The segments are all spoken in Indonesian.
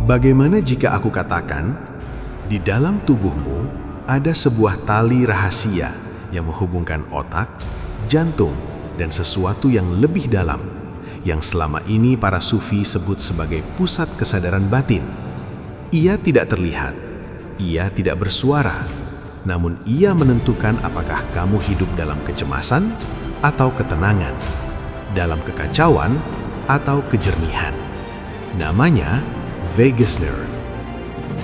Bagaimana jika aku katakan, di dalam tubuhmu ada sebuah tali rahasia yang menghubungkan otak, jantung, dan sesuatu yang lebih dalam, yang selama ini para sufi sebut sebagai pusat kesadaran batin. Ia tidak terlihat, ia tidak bersuara, namun ia menentukan apakah kamu hidup dalam kecemasan atau ketenangan, dalam kekacauan atau kejernihan. Namanya vagus nerve.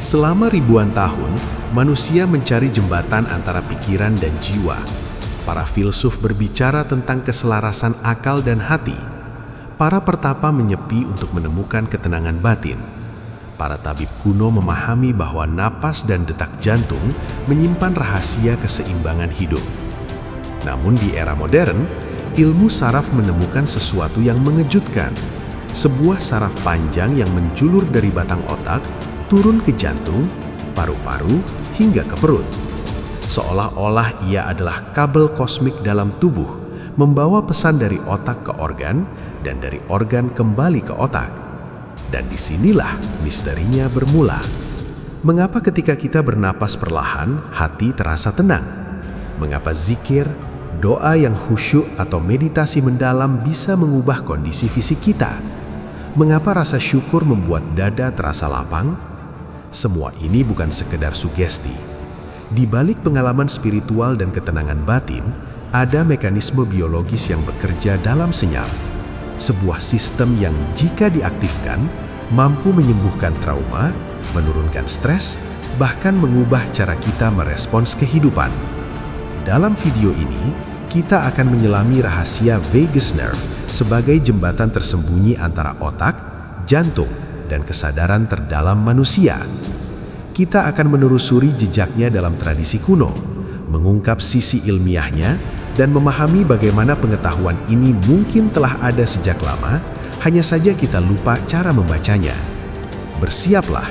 Selama ribuan tahun, manusia mencari jembatan antara pikiran dan jiwa. Para filsuf berbicara tentang keselarasan akal dan hati. Para pertapa menyepi untuk menemukan ketenangan batin. Para tabib kuno memahami bahwa napas dan detak jantung menyimpan rahasia keseimbangan hidup. Namun di era modern, ilmu saraf menemukan sesuatu yang mengejutkan. Sebuah saraf panjang yang menjulur dari batang otak turun ke jantung, paru-paru, hingga ke perut. Seolah-olah ia adalah kabel kosmik dalam tubuh, membawa pesan dari otak ke organ dan dari organ kembali ke otak. Dan disinilah misterinya bermula. Mengapa ketika kita bernapas perlahan, hati terasa tenang? Mengapa zikir, doa yang khusyuk atau meditasi mendalam bisa mengubah kondisi fisik kita? Mengapa rasa syukur membuat dada terasa lapang? Semua ini bukan sekedar sugesti. Di balik pengalaman spiritual dan ketenangan batin, ada mekanisme biologis yang bekerja dalam senyap. Sebuah sistem yang jika diaktifkan, mampu menyembuhkan trauma, menurunkan stres, bahkan mengubah cara kita merespons kehidupan. Dalam video ini, kita akan menyelami rahasia vagus nerve sebagai jembatan tersembunyi antara otak, jantung, dan kesadaran terdalam manusia. Kita akan menelusuri jejaknya dalam tradisi kuno, mengungkap sisi ilmiahnya, dan memahami bagaimana pengetahuan ini mungkin telah ada sejak lama, hanya saja kita lupa cara membacanya. Bersiaplah,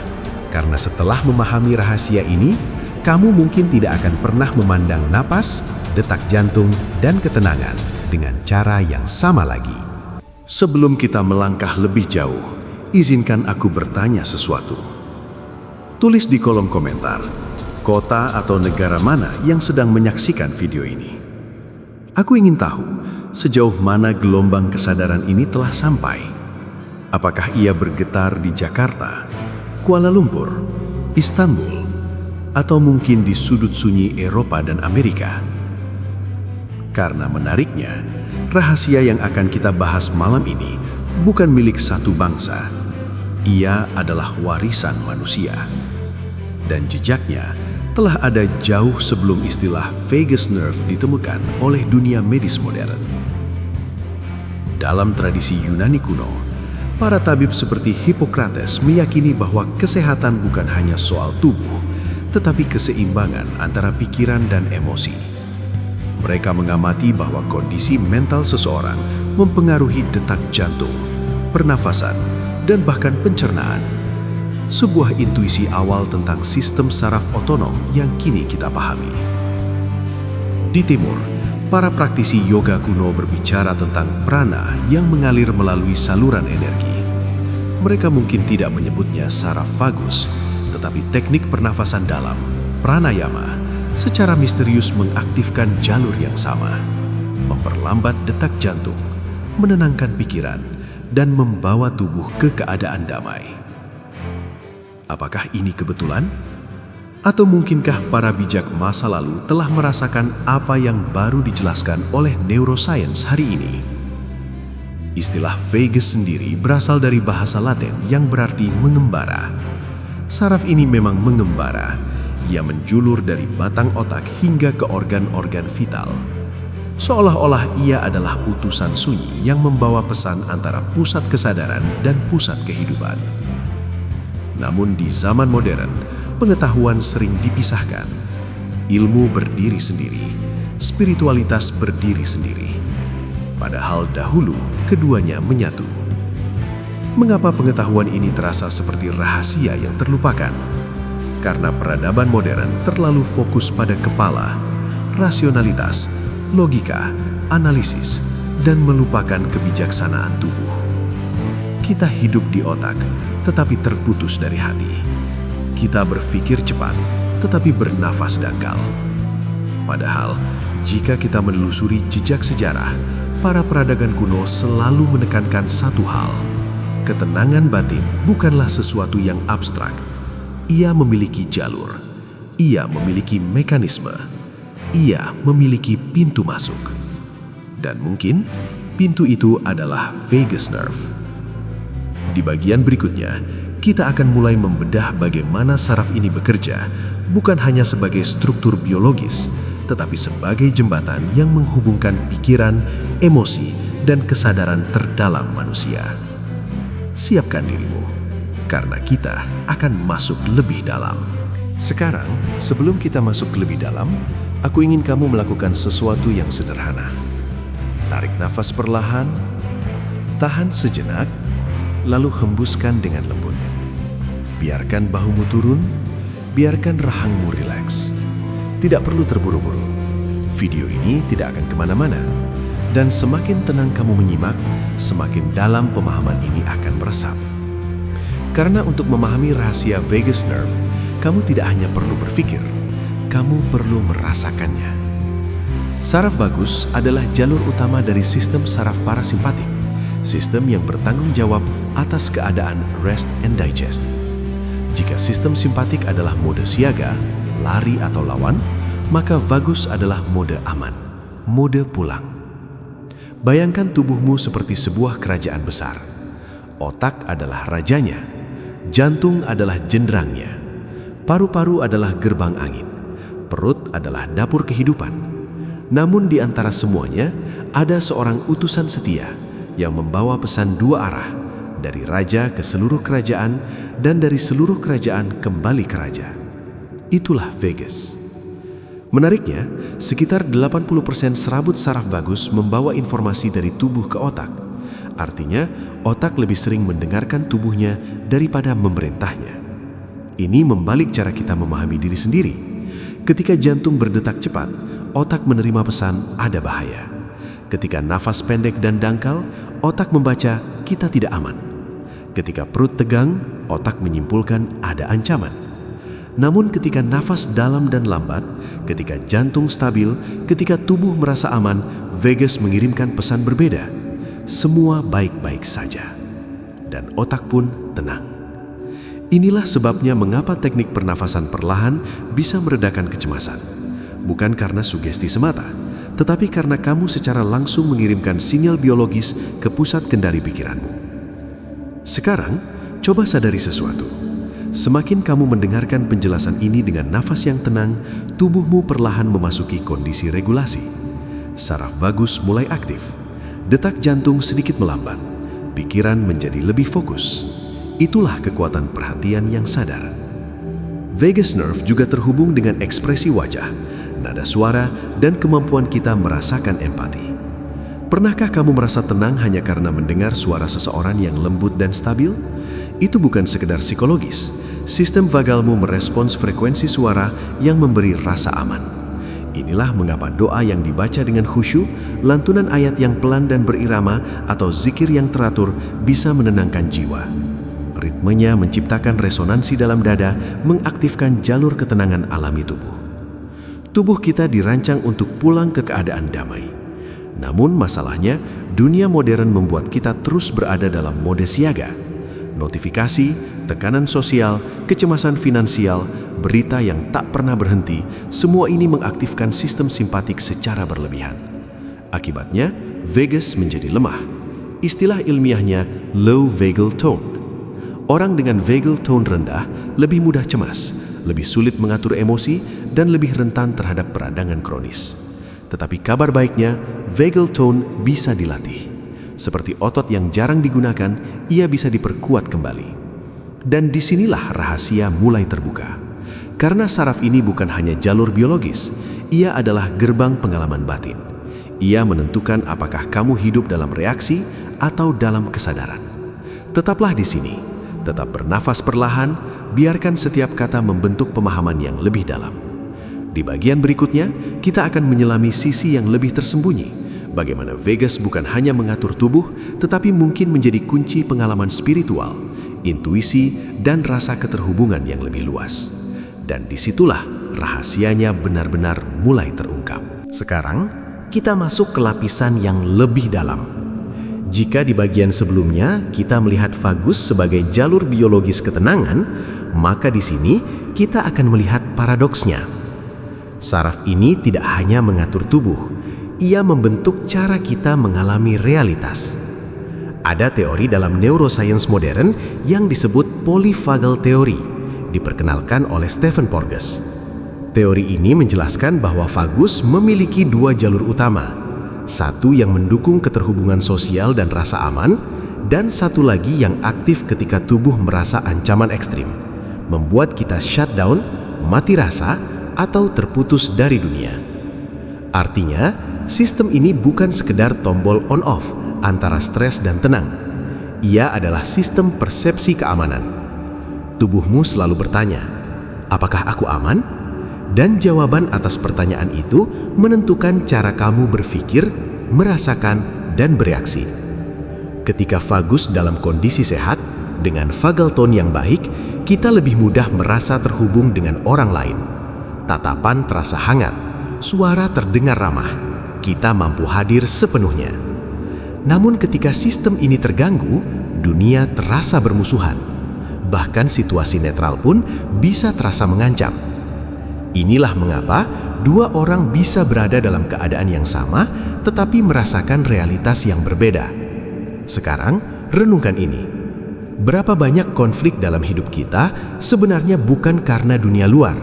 karena setelah memahami rahasia ini, kamu mungkin tidak akan pernah memandang napas, detak jantung, dan ketenangan dengan cara yang sama lagi. Sebelum kita melangkah lebih jauh, izinkan aku bertanya sesuatu. Tulis di kolom komentar, kota atau negara mana yang sedang menyaksikan video ini. Aku ingin tahu sejauh mana gelombang kesadaran ini telah sampai. Apakah ia bergetar di Jakarta, Kuala Lumpur, Istanbul, atau mungkin di sudut sunyi Eropa dan Amerika? Karena menariknya, rahasia yang akan kita bahas malam ini bukan milik satu bangsa. Ia adalah warisan manusia. Dan jejaknya telah ada jauh sebelum istilah vagus nerve ditemukan oleh dunia medis modern. Dalam tradisi Yunani kuno, para tabib seperti Hippocrates meyakini bahwa kesehatan bukan hanya soal tubuh, tetapi keseimbangan antara pikiran dan emosi. Mereka mengamati bahwa kondisi mental seseorang mempengaruhi detak jantung, pernafasan, dan bahkan pencernaan. Sebuah intuisi awal tentang sistem saraf otonom yang kini kita pahami. Di timur, para praktisi yoga kuno berbicara tentang prana yang mengalir melalui saluran energi. Mereka mungkin tidak menyebutnya saraf vagus, tetapi teknik pernafasan dalam, pranayama, secara misterius mengaktifkan jalur yang sama, memperlambat detak jantung, menenangkan pikiran, dan membawa tubuh ke keadaan damai. Apakah ini kebetulan? Atau mungkinkah para bijak masa lalu telah merasakan apa yang baru dijelaskan oleh neuroscience hari ini? Istilah vagus sendiri berasal dari bahasa Latin yang berarti mengembara. Saraf ini memang mengembara. Ia menjulur dari batang otak hingga ke organ-organ vital. Seolah-olah ia adalah utusan sunyi yang membawa pesan antara pusat kesadaran dan pusat kehidupan. Namun di zaman modern, pengetahuan sering dipisahkan. Ilmu berdiri sendiri, spiritualitas berdiri sendiri. Padahal dahulu keduanya menyatu. Mengapa pengetahuan ini terasa seperti rahasia yang terlupakan? Karena peradaban modern terlalu fokus pada kepala, rasionalitas, logika, analisis, dan melupakan kebijaksanaan tubuh. Kita hidup di otak, tetapi terputus dari hati. Kita berpikir cepat, tetapi bernafas dangkal. Padahal, jika kita menelusuri jejak sejarah, para peradaban kuno selalu menekankan satu hal. Ketenangan batin bukanlah sesuatu yang abstrak. Ia memiliki jalur. Ia memiliki mekanisme. Ia memiliki pintu masuk. Dan mungkin pintu itu adalah vagus nerve. Di bagian berikutnya, kita akan mulai membedah bagaimana saraf ini bekerja, bukan hanya sebagai struktur biologis, tetapi sebagai jembatan yang menghubungkan pikiran, emosi, dan kesadaran terdalam manusia. Siapkan dirimu, karena kita akan masuk lebih dalam. Sekarang, sebelum kita masuk lebih dalam, aku ingin kamu melakukan sesuatu yang sederhana. Tarik nafas perlahan, tahan sejenak, lalu hembuskan dengan lembut. Biarkan bahumu turun, biarkan rahangmu rileks. Tidak perlu terburu-buru. Video ini tidak akan kemana-mana. Dan semakin tenang kamu menyimak, semakin dalam pemahaman ini akan meresap. Karena untuk memahami rahasia vagus nerve, kamu tidak hanya perlu berpikir, kamu perlu merasakannya. Saraf vagus adalah jalur utama dari sistem saraf parasimpatik, sistem yang bertanggung jawab atas keadaan rest and digest. Jika sistem simpatik adalah mode siaga, lari atau lawan, maka vagus adalah mode aman, mode pulang. Bayangkan tubuhmu seperti sebuah kerajaan besar. Otak adalah rajanya, jantung adalah jenderangnya, paru-paru adalah gerbang angin, perut adalah dapur kehidupan. Namun di antara semuanya, ada seorang utusan setia yang membawa pesan dua arah, dari raja ke seluruh kerajaan dan dari seluruh kerajaan kembali ke raja. Itulah vagus. Menariknya, sekitar 80% serabut saraf vagus membawa informasi dari tubuh ke otak. Artinya, otak lebih sering mendengarkan tubuhnya daripada memerintahnya. Ini membalik cara kita memahami diri sendiri. Ketika jantung berdetak cepat, otak menerima pesan ada bahaya. Ketika nafas pendek dan dangkal, otak membaca kita tidak aman. Ketika perut tegang, otak menyimpulkan ada ancaman. Namun ketika nafas dalam dan lambat, ketika jantung stabil, ketika tubuh merasa aman, vagus mengirimkan pesan berbeda. Semua baik-baik saja. Dan otak pun tenang. Inilah sebabnya mengapa teknik pernafasan perlahan bisa meredakan kecemasan. Bukan karena sugesti semata, tetapi karena kamu secara langsung mengirimkan sinyal biologis ke pusat kendali pikiranmu. Sekarang, coba sadari sesuatu. Semakin kamu mendengarkan penjelasan ini dengan nafas yang tenang, tubuhmu perlahan memasuki kondisi regulasi. Saraf vagus mulai aktif, detak jantung sedikit melambat, pikiran menjadi lebih fokus. Itulah kekuatan perhatian yang sadar. Vagus nerve juga terhubung dengan ekspresi wajah, nada suara, dan kemampuan kita merasakan empati. Pernahkah kamu merasa tenang hanya karena mendengar suara seseorang yang lembut dan stabil? Itu bukan sekedar psikologis. Sistem vagalmu merespons frekuensi suara yang memberi rasa aman. Inilah mengapa doa yang dibaca dengan khusyuk, lantunan ayat yang pelan dan berirama, atau zikir yang teratur bisa menenangkan jiwa. Ritmenya menciptakan resonansi dalam dada, mengaktifkan jalur ketenangan alami tubuh. Tubuh kita dirancang untuk pulang ke keadaan damai. Namun masalahnya, dunia modern membuat kita terus berada dalam mode siaga. Notifikasi, tekanan sosial, kecemasan finansial, berita yang tak pernah berhenti, semua ini mengaktifkan sistem simpatik secara berlebihan. Akibatnya, vagus menjadi lemah. Istilah ilmiahnya low vagal tone. Orang dengan vagal tone rendah lebih mudah cemas, lebih sulit mengatur emosi, dan lebih rentan terhadap peradangan kronis. Tetapi kabar baiknya, vagal tone bisa dilatih. Seperti otot yang jarang digunakan, ia bisa diperkuat kembali. Dan disinilah rahasia mulai terbuka. Karena saraf ini bukan hanya jalur biologis, ia adalah gerbang pengalaman batin. Ia menentukan apakah kamu hidup dalam reaksi atau dalam kesadaran. Tetaplah di sini, tetap bernafas perlahan, biarkan setiap kata membentuk pemahaman yang lebih dalam. Di bagian berikutnya, kita akan menyelami sisi yang lebih tersembunyi. Bagaimana vagus bukan hanya mengatur tubuh, tetapi mungkin menjadi kunci pengalaman spiritual, intuisi, dan rasa keterhubungan yang lebih luas. Dan disitulah rahasianya benar-benar mulai terungkap. Sekarang, kita masuk ke lapisan yang lebih dalam. Jika di bagian sebelumnya kita melihat vagus sebagai jalur biologis ketenangan, maka di sini kita akan melihat paradoksnya. Saraf ini tidak hanya mengatur tubuh, ia membentuk cara kita mengalami realitas. Ada teori dalam neuroscience modern yang disebut polyvagal theory, diperkenalkan oleh Stephen Porges. Teori ini menjelaskan bahwa vagus memiliki dua jalur utama, satu yang mendukung keterhubungan sosial dan rasa aman, dan satu lagi yang aktif ketika tubuh merasa ancaman ekstrim, membuat kita shutdown, mati rasa, atau terputus dari dunia. Artinya, sistem ini bukan sekedar tombol on-off antara stres dan tenang. Ia adalah sistem persepsi keamanan. Tubuhmu selalu bertanya, apakah aku aman? Dan jawaban atas pertanyaan itu menentukan cara kamu berpikir, merasakan, dan bereaksi. Ketika vagus dalam kondisi sehat, dengan vagal tone yang baik, kita lebih mudah merasa terhubung dengan orang lain. Tatapan terasa hangat, suara terdengar ramah, kita mampu hadir sepenuhnya. Namun ketika sistem ini terganggu, dunia terasa bermusuhan. Bahkan situasi netral pun bisa terasa mengancam. Inilah mengapa dua orang bisa berada dalam keadaan yang sama tetapi merasakan realitas yang berbeda. Sekarang, renungkan ini. Berapa banyak konflik dalam hidup kita sebenarnya bukan karena dunia luar,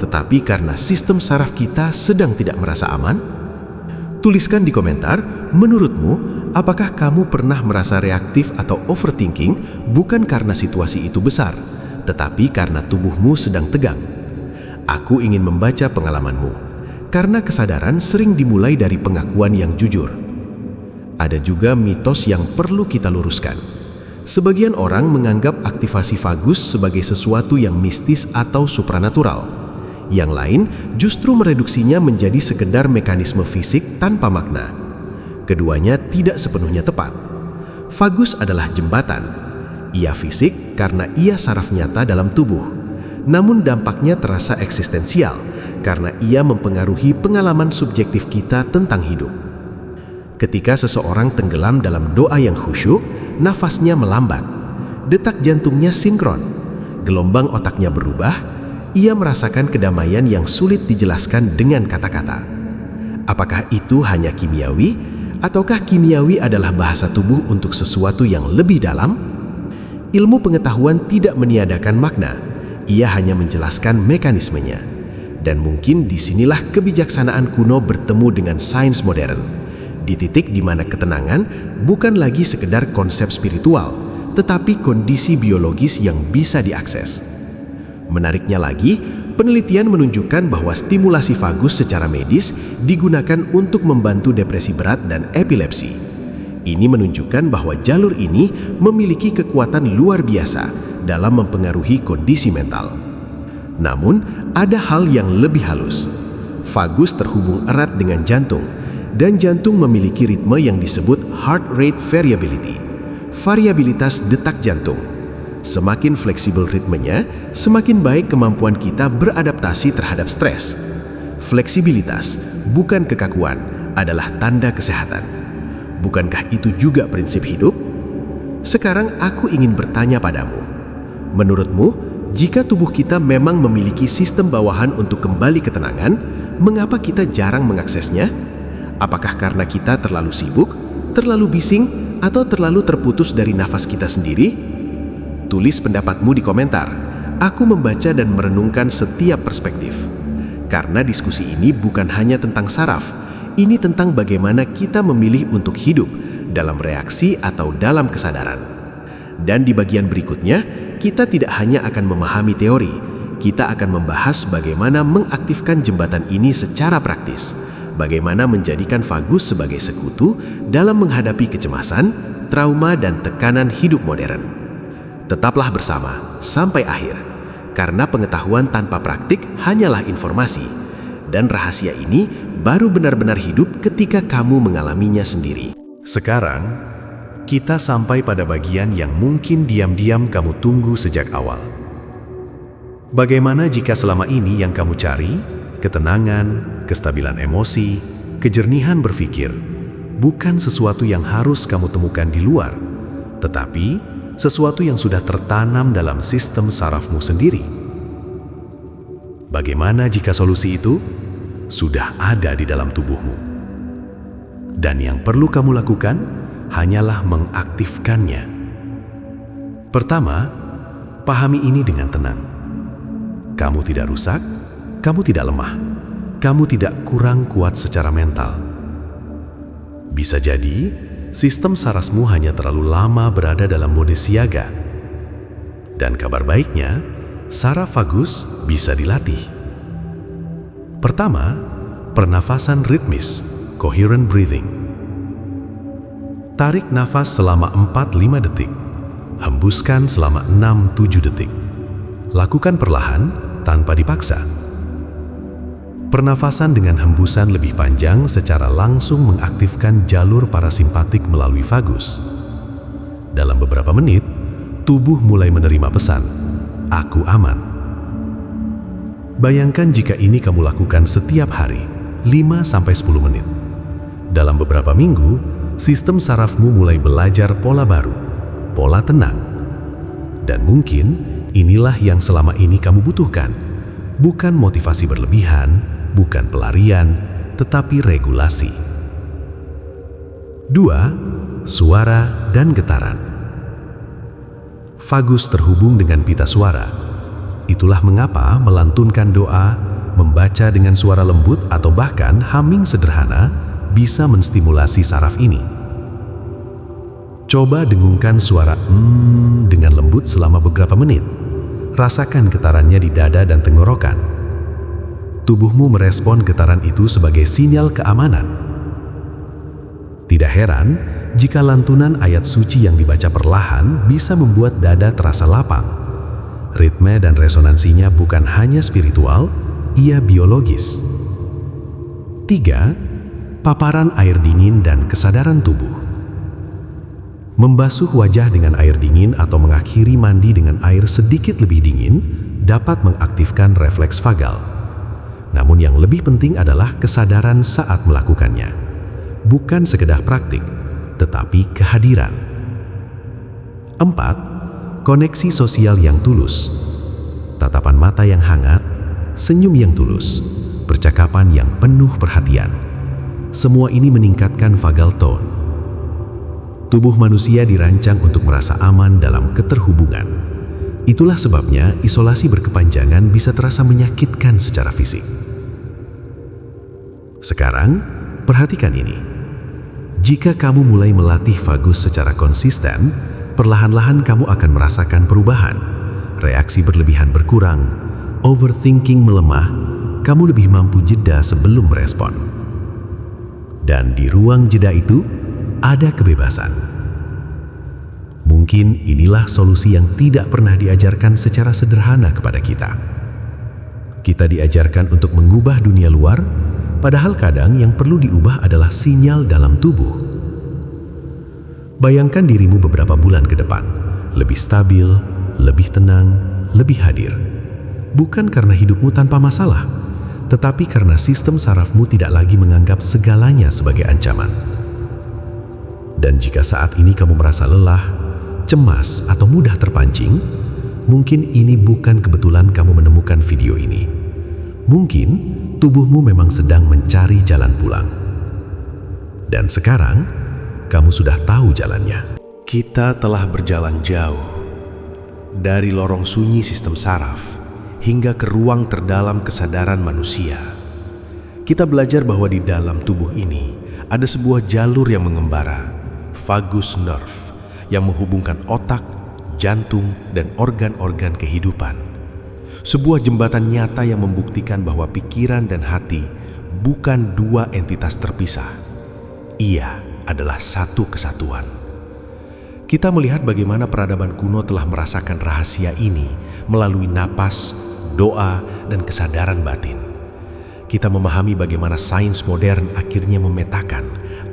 tetapi karena sistem saraf kita sedang tidak merasa aman? Tuliskan di komentar, menurutmu, apakah kamu pernah merasa reaktif atau overthinking bukan karena situasi itu besar, tetapi karena tubuhmu sedang tegang? Aku ingin membaca pengalamanmu, karena kesadaran sering dimulai dari pengakuan yang jujur. Ada juga mitos yang perlu kita luruskan. Sebagian orang menganggap aktivasi vagus sebagai sesuatu yang mistis atau supranatural. Yang lain justru mereduksinya menjadi sekedar mekanisme fisik tanpa makna. Keduanya tidak sepenuhnya tepat. Vagus adalah jembatan. Ia fisik karena ia saraf nyata dalam tubuh. Namun dampaknya terasa eksistensial karena ia mempengaruhi pengalaman subjektif kita tentang hidup. Ketika seseorang tenggelam dalam doa yang khusyuk, nafasnya melambat, detak jantungnya sinkron, gelombang otaknya berubah, ia merasakan kedamaian yang sulit dijelaskan dengan kata-kata. Apakah itu hanya kimiawi, ataukah kimiawi adalah bahasa tubuh untuk sesuatu yang lebih dalam? Ilmu pengetahuan tidak meniadakan makna, ia hanya menjelaskan mekanismenya. Dan mungkin disinilah kebijaksanaan kuno bertemu dengan sains modern. Di titik di mana ketenangan bukan lagi sekedar konsep spiritual, tetapi kondisi biologis yang bisa diakses. Menariknya lagi, penelitian menunjukkan bahwa stimulasi vagus secara medis digunakan untuk membantu depresi berat dan epilepsi. Ini menunjukkan bahwa jalur ini memiliki kekuatan luar biasa dalam mempengaruhi kondisi mental. Namun, ada hal yang lebih halus. Vagus terhubung erat dengan jantung, dan jantung memiliki ritme yang disebut heart rate variability, variabilitas detak jantung. Semakin fleksibel ritmenya, semakin baik kemampuan kita beradaptasi terhadap stres. Fleksibilitas, bukan kekakuan, adalah tanda kesehatan. Bukankah itu juga prinsip hidup? Sekarang aku ingin bertanya padamu. Menurutmu, jika tubuh kita memang memiliki sistem bawahan untuk kembali ketenangan, mengapa kita jarang mengaksesnya? Apakah karena kita terlalu sibuk, terlalu bising, atau terlalu terputus dari nafas kita sendiri? Tulis pendapatmu di komentar. Aku membaca dan merenungkan setiap perspektif. Karena diskusi ini bukan hanya tentang saraf, ini tentang bagaimana kita memilih untuk hidup dalam reaksi atau dalam kesadaran. Dan di bagian berikutnya, kita tidak hanya akan memahami teori, kita akan membahas bagaimana mengaktifkan jembatan ini secara praktis, bagaimana menjadikan vagus sebagai sekutu dalam menghadapi kecemasan, trauma, dan tekanan hidup modern. Tetaplah bersama sampai akhir, karena pengetahuan tanpa praktik hanyalah informasi, dan rahasia ini baru benar-benar hidup ketika kamu mengalaminya sendiri. Sekarang, kita sampai pada bagian yang mungkin diam-diam kamu tunggu sejak awal. Bagaimana jika selama ini yang kamu cari, ketenangan, kestabilan emosi, kejernihan berpikir, bukan sesuatu yang harus kamu temukan di luar, tetapi sesuatu yang sudah tertanam dalam sistem sarafmu sendiri? Bagaimana jika solusi itu sudah ada di dalam tubuhmu? Dan yang perlu kamu lakukan hanyalah mengaktifkannya. Pertama, pahami ini dengan tenang. Kamu tidak rusak, kamu tidak lemah, kamu tidak kurang kuat secara mental. Bisa jadi, sistem sarafmu hanya terlalu lama berada dalam mode siaga. Dan kabar baiknya, saraf vagus bisa dilatih. Pertama, pernafasan ritmis, coherent breathing. Tarik nafas selama 4-5 detik. Hembuskan selama 6-7 detik. Lakukan perlahan, tanpa dipaksa. Pernafasan dengan hembusan lebih panjang secara langsung mengaktifkan jalur parasimpatik melalui vagus. Dalam beberapa menit, tubuh mulai menerima pesan, "Aku aman." Bayangkan jika ini kamu lakukan setiap hari, 5-10 menit. Dalam beberapa minggu, sistem sarafmu mulai belajar pola baru, pola tenang. Dan mungkin inilah yang selama ini kamu butuhkan. Bukan motivasi berlebihan, bukan pelarian, tetapi regulasi. 2. Suara dan getaran. Vagus terhubung dengan pita suara. Itulah mengapa melantunkan doa, membaca dengan suara lembut atau bahkan humming sederhana bisa menstimulasi saraf ini. Coba dengungkan suara dengan lembut selama beberapa menit. Rasakan getarannya di dada dan tenggorokan. Tubuhmu merespon getaran itu sebagai sinyal keamanan. Tidak heran jika lantunan ayat suci yang dibaca perlahan bisa membuat dada terasa lapang. Ritme dan resonansinya bukan hanya spiritual, ia biologis. 3. Paparan air dingin dan kesadaran tubuh. Membasuh wajah dengan air dingin atau mengakhiri mandi dengan air sedikit lebih dingin dapat mengaktifkan refleks vagal. Namun yang lebih penting adalah kesadaran saat melakukannya. Bukan sekedar praktik, tetapi kehadiran. 4. Koneksi sosial yang tulus. Tatapan mata yang hangat, senyum yang tulus, percakapan yang penuh perhatian. Semua ini meningkatkan vagal tone. Tubuh manusia dirancang untuk merasa aman dalam keterhubungan. Itulah sebabnya isolasi berkepanjangan bisa terasa menyakitkan secara fisik. Sekarang, perhatikan ini. Jika kamu mulai melatih vagus secara konsisten, perlahan-lahan kamu akan merasakan perubahan. Reaksi berlebihan berkurang, overthinking melemah, kamu lebih mampu jeda sebelum merespon. Dan di ruang jeda itu, ada kebebasan. Mungkin inilah solusi yang tidak pernah diajarkan secara sederhana kepada kita. Kita diajarkan untuk mengubah dunia luar, padahal kadang yang perlu diubah adalah sinyal dalam tubuh. Bayangkan dirimu beberapa bulan ke depan, lebih stabil, lebih tenang, lebih hadir. Bukan karena hidupmu tanpa masalah, tetapi karena sistem sarafmu tidak lagi menganggap segalanya sebagai ancaman. Dan jika saat ini kamu merasa lelah, cemas, atau mudah terpancing, mungkin ini bukan kebetulan kamu menemukan video ini. Mungkin tubuhmu memang sedang mencari jalan pulang. Dan sekarang, kamu sudah tahu jalannya. Kita telah berjalan jauh dari lorong sunyi sistem saraf hingga ke ruang terdalam kesadaran manusia. Kita belajar bahwa di dalam tubuh ini ada sebuah jalur yang mengembara, vagus nerve, yang menghubungkan otak, jantung, dan organ-organ kehidupan. Sebuah jembatan nyata yang membuktikan bahwa pikiran dan hati bukan dua entitas terpisah. Ia adalah satu kesatuan. Kita melihat bagaimana peradaban kuno telah merasakan rahasia ini melalui napas, doa, dan kesadaran batin. Kita memahami bagaimana sains modern akhirnya memetakan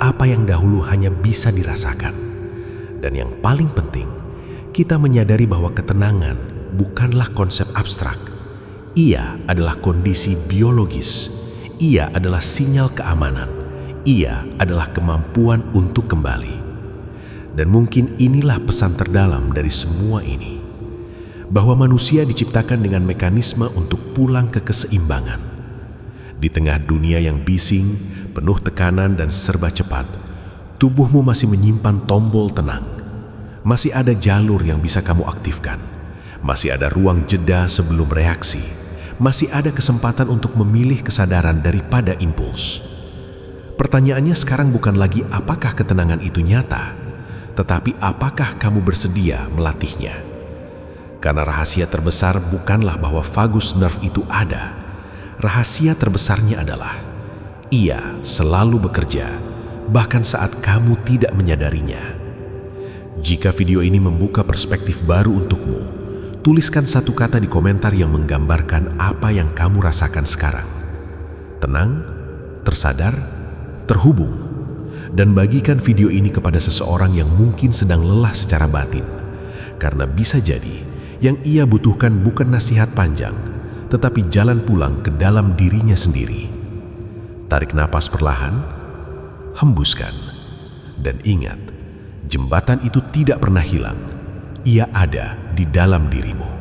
apa yang dahulu hanya bisa dirasakan. Dan yang paling penting, kita menyadari bahwa ketenangan bukanlah konsep abstrak. Ia adalah kondisi biologis. Ia adalah sinyal keamanan. Ia adalah kemampuan untuk kembali. Dan mungkin inilah pesan terdalam dari semua ini, bahwa manusia diciptakan dengan mekanisme untuk pulang ke keseimbangan. Di tengah dunia yang bising, penuh tekanan dan serba cepat, tubuhmu masih menyimpan tombol tenang. Masih ada jalur yang bisa kamu aktifkan. Masih ada ruang jeda sebelum reaksi. Masih ada kesempatan untuk memilih kesadaran daripada impuls. Pertanyaannya sekarang bukan lagi apakah ketenangan itu nyata, tetapi apakah kamu bersedia melatihnya? Karena rahasia terbesar bukanlah bahwa vagus nerve itu ada. Rahasia terbesarnya adalah ia selalu bekerja, bahkan saat kamu tidak menyadarinya. Jika video ini membuka perspektif baru untukmu, tuliskan satu kata di komentar yang menggambarkan apa yang kamu rasakan sekarang. Tenang, tersadar, terhubung. Dan bagikan video ini kepada seseorang yang mungkin sedang lelah secara batin. Karena bisa jadi, yang ia butuhkan bukan nasihat panjang, tetapi jalan pulang ke dalam dirinya sendiri. Tarik napas perlahan, hembuskan, dan ingat, jembatan itu tidak pernah hilang. Ia ada di dalam dirimu.